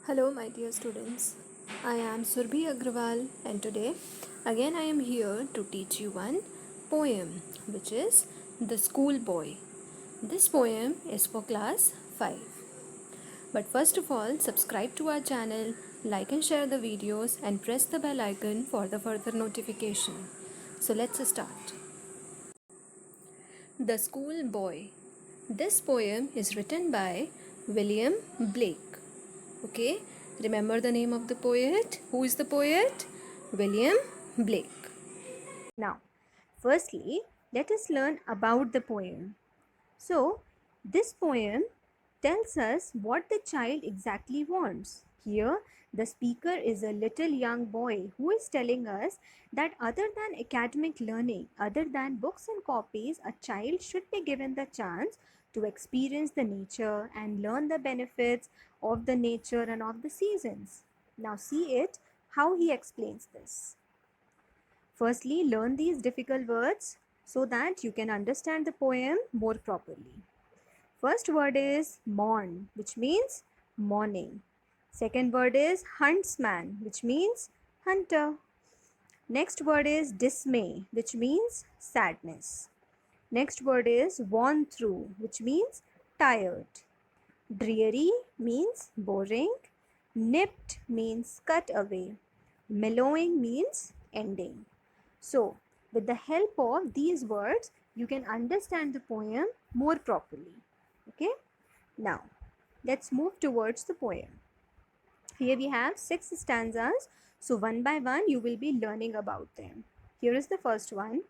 Hello, my dear students. I am Surbhi Agrawal, and today again I am here to teach you one poem, which is The Schoolboy. This poem is for class 5. But first of all, subscribe to our channel, like and share the videos, and press the bell icon for the further notification. So let's start. The Schoolboy. This poem is written by William Blake. Okay, remember the name of the poet? Who is the poet? William Blake. Now, firstly, let us learn about the poem. So, this poem tells us what the child exactly wants. Here, the speaker is a little young boy who is telling us that other than academic learning, other than books and copies, a child should be given the chance to experience the nature and learn the benefits of the nature and of the seasons. Now, see it how he explains this. Firstly, learn these difficult words so that you can understand the poem more properly. First word is morn, which means morning. Second word is huntsman, which means hunter. Next word is dismay, which means sadness. Next word is worn through, which means tired. Dreary means boring. Nipped means cut away. Mellowing means ending. So, with the help of these words, you can understand the poem more properly. Okay? Now, let's move towards the poem. Here we have 6 stanzas. So, one by one, you will be learning about them. Here is the first one.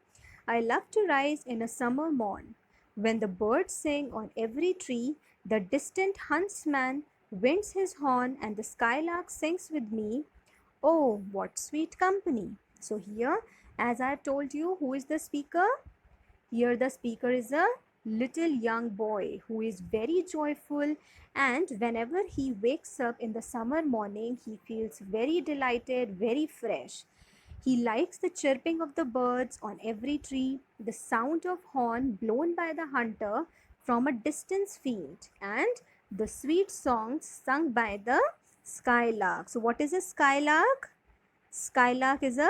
I love to rise in a summer morn, when the birds sing on every tree, the distant huntsman winds his horn, and the skylark sings with me. Oh, what sweet company! So, here, as I have told you, who is the speaker? Here the speaker is a little young boy who is very joyful, and whenever he wakes up in the summer morning, he feels very delighted, very fresh. He likes the chirping of the birds on every tree, the sound of horn blown by the hunter from a distant field, and the sweet songs sung by the skylark. So what is a skylark? Skylark is a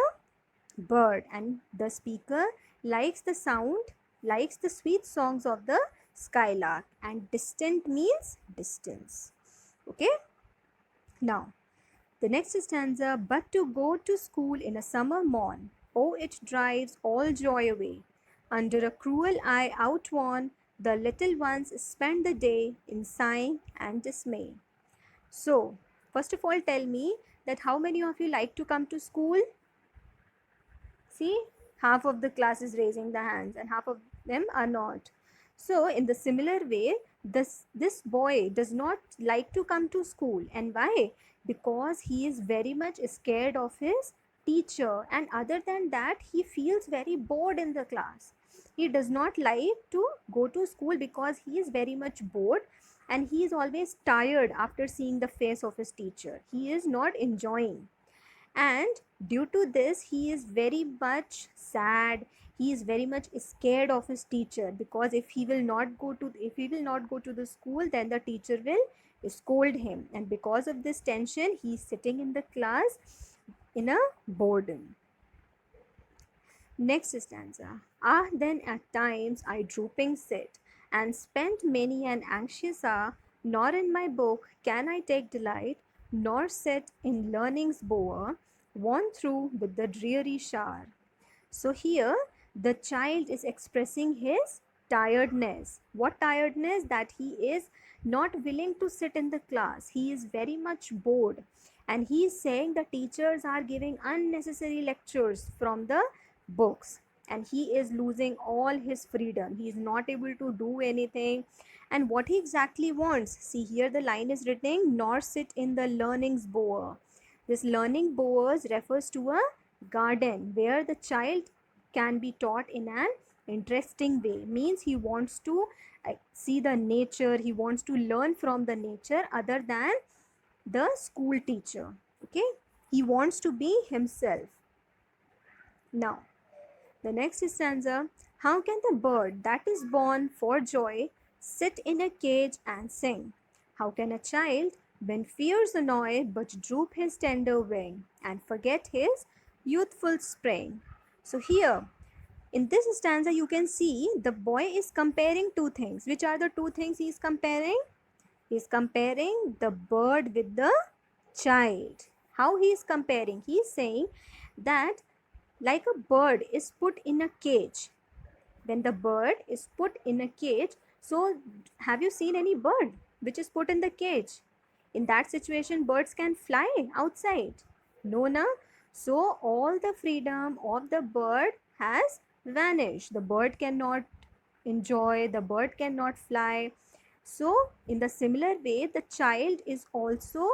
bird, and the speaker likes the sound, likes the sweet songs of the skylark, and distant means distance. Okay, now the next stanza. But to go to school in a summer morn, oh, it drives all joy away. Under a cruel eye outworn, the little ones spend the day in sighing and dismay. So first of all, tell me that how many of you like to come to school? See, half of the class is raising the hands and half of them are not. So, in the similar way, this boy does not like to come to school. And why? Because he is very much scared of his teacher, and other than that, he feels very bored in the class. He does not like to go to school because he is very much bored, and he is always tired after seeing the face of his teacher. He is not enjoying, and due to this he is very much sad. He is very much scared of his teacher, because if he will not go to the school, then the teacher will scold him, and because of this tension he is sitting in the class in a boredom. Next stanza. Ah, then at times I drooping sit, and spent many an anxious hour, nor in my book can I take delight, nor sit in learning's bower, worn through with the dreary shower. So here the child is expressing his tiredness. What tiredness? That he is not willing to sit in the class. He is very much bored, and he is saying the teachers are giving unnecessary lectures from the books, and he is losing all his freedom. He is not able to do anything. And what he exactly wants, see here the line is written, nor sit in the learning's bower. This learning bowers refers to a garden where the child can be taught in an interesting way. Means he wants to see the nature, he wants to learn from the nature other than the school teacher. Okay, he wants to be himself. Now the next stanza. How can the bird that is born for joy sit in a cage and sing? How can a child when fears annoy but droop his tender wing and forget his youthful spring. So here in this stanza you can see the boy is comparing two things. Which are the two things he is comparing? He is comparing the bird with the child. How he is comparing? He is saying that like a bird is put in a cage. When the bird is put in a cage, so have you seen any bird which is put in the cage? In that situation, birds can fly outside. No, na? So all the freedom of the bird has vanished. The bird cannot enjoy, the bird cannot fly. So in the similar way, the child is also,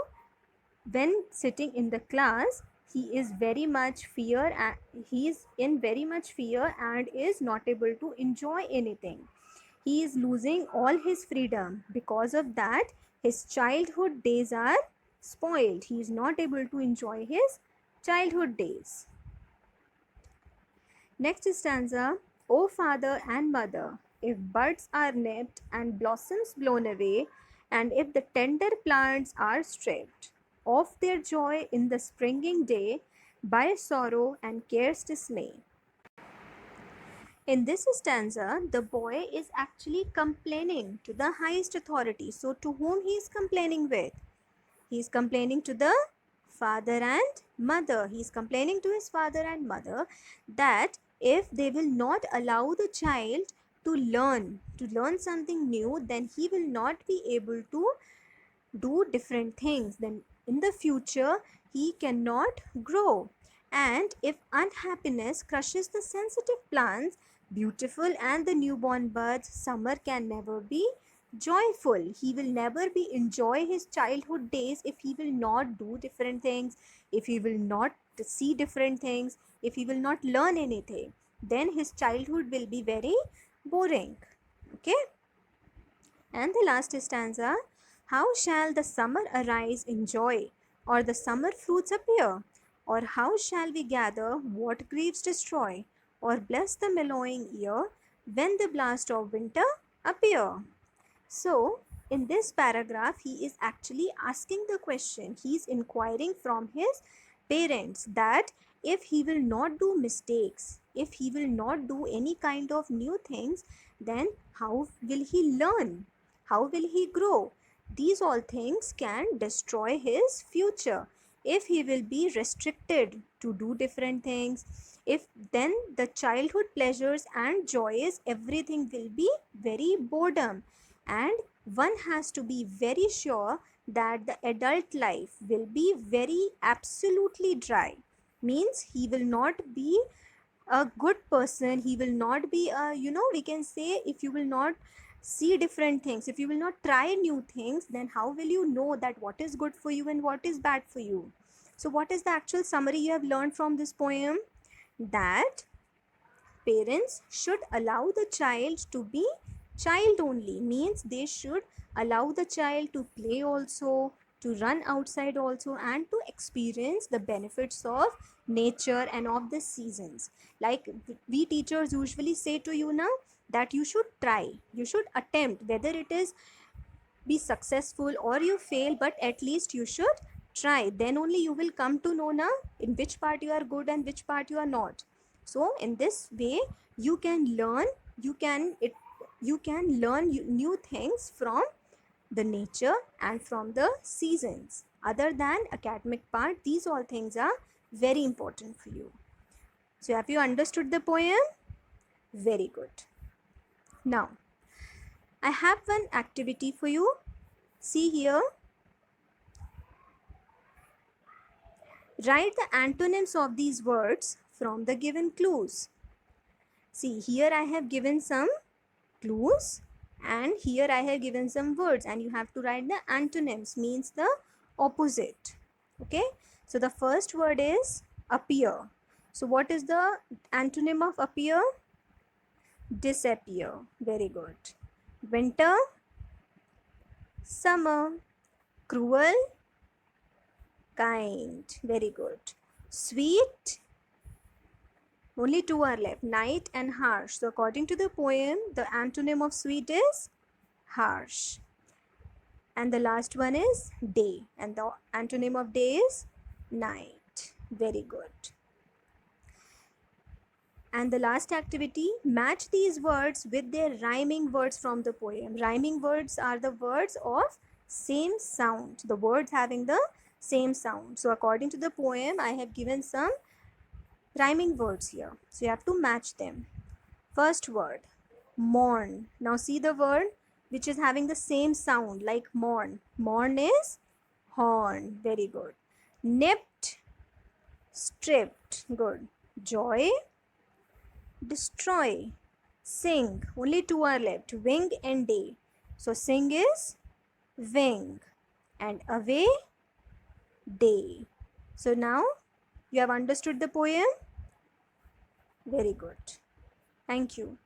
when sitting in the class, he is very much fear and he is in very much fear and is not able to enjoy anything. He is losing all his freedom. Because of that, his childhood days are spoiled. He is not able to enjoy his childhood days. Next stanza. O father and mother, if buds are nipped and blossoms blown away, and if the tender plants are stripped of their joy in the springing day by sorrow and care's dismay. In this stanza, the boy is actually complaining to the highest authority. So, to whom he is complaining with? He is complaining to the father and mother. He is complaining to his father and mother that if they will not allow the child to learn something new, then he will not be able to do different things. Then in the future he cannot grow. And if unhappiness crushes the sensitive plants, beautiful and the newborn buds, summer can never be joyful. He will never be enjoy his childhood days if he will not do different things, if he will not see different things, if he will not learn anything, then his childhood will be very boring. Okay. And the last stanza. How shall the summer arise in joy, or the summer fruits appear? Or how shall we gather what griefs destroy, or bless the mellowing ear when the blast of winter appear? So, in this paragraph, he is actually asking the question. He is inquiring from his parents that if he will not do mistakes, if he will not do any kind of new things, then how will he learn? How will he grow? These all things can destroy his future. If he will be restricted to do different things, if then the childhood pleasures and joys, everything will be very boredom. And one has to be very sure that the adult life will be very absolutely dry. Means he will not be a good person. He will not be a, we can say, if you will not see different things, if you will not try new things, then how will you know that what is good for you and what is bad for you? So what is the actual summary you have learned from this poem? That parents should allow the child to be child only. Means they should allow the child to play also, to run outside also, and to experience the benefits of nature and of the seasons. Like we teachers usually say to you now, that you should try, you should attempt, whether it is be successful or you fail, but at least you should try. Then only you will come to know na in which part you are good and which part you are not. So in this way you can learn, you can learn new things from the nature and from the seasons. Other than academic part, these all things are very important for you. So have you understood the poem? Very good. Now I have one activity for you. See here. Write the antonyms of these words from the given clues. See, here I have given some clues and here I have given some words, and you have to write the antonyms, means the opposite. Okay. So the first word is appear. So what is the antonym of appear? Disappear. Very good. Winter, summer, cruel, kind. Very good. Sweet, only two are left, night and harsh. So according to the poem, the antonym of sweet is harsh. And the last one is day. And the antonym of day is night. Very good. And the last activity, match these words with their rhyming words from the poem. Rhyming words are the words of same sound, the words having the same sound. So according to the poem, I have given some rhyming words here. So you have to match them. First word, morn. Now see the word which is having the same sound like morn. Morn is horn. Very good. Nipped, stripped. Good. Joy, destroy, sing. Only two are left, wing and day. So sing is wing and away, day. So now you have understood the poem. Very good. Thank you.